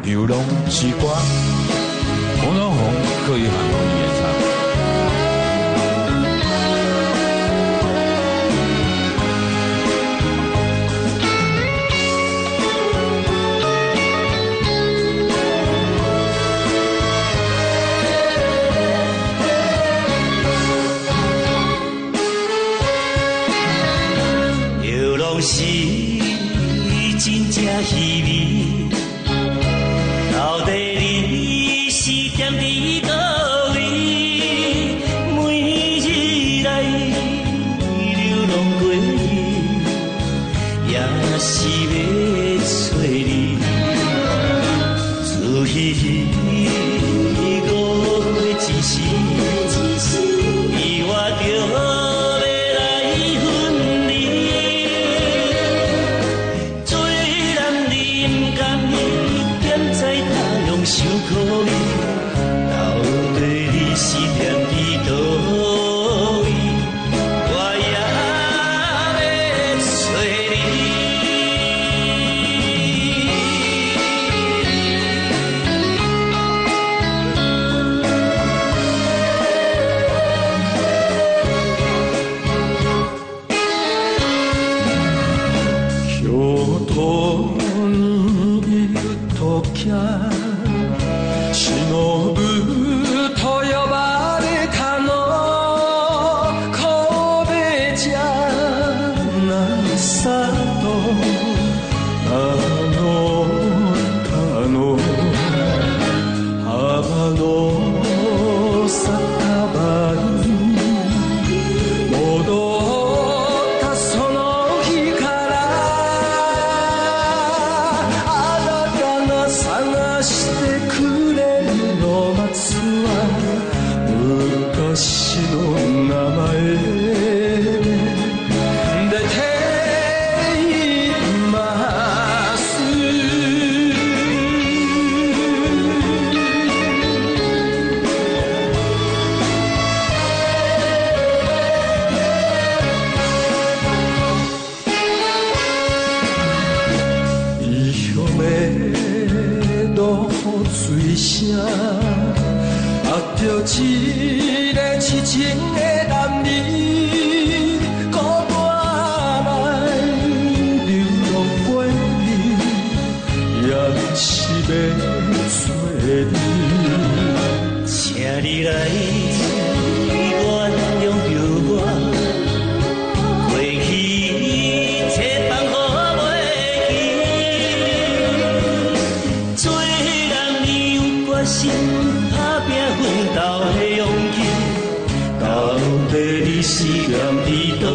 流浪之歌，洪荣宏、柯以涵为你演唱。流浪是真正稀微，到底你是踮伫倒位？每日来流浪过夜，也是要找你。自稀稀误会一时，意外着。受苦的，到底你是踮伫倒位？我也要找你。京都にいる時忍と呼ばれたの神戸じゃなさと歌の浜の酒場に戻ったその日からあなたが探してくれ昔の名前出ています伊homem do水声着一个痴情的男儿，搁我来流浪过你，也是要找你。请你来原谅着我，过去这放乎袂记，做人你有决心。奋斗的勇气，到底你是踮伫倒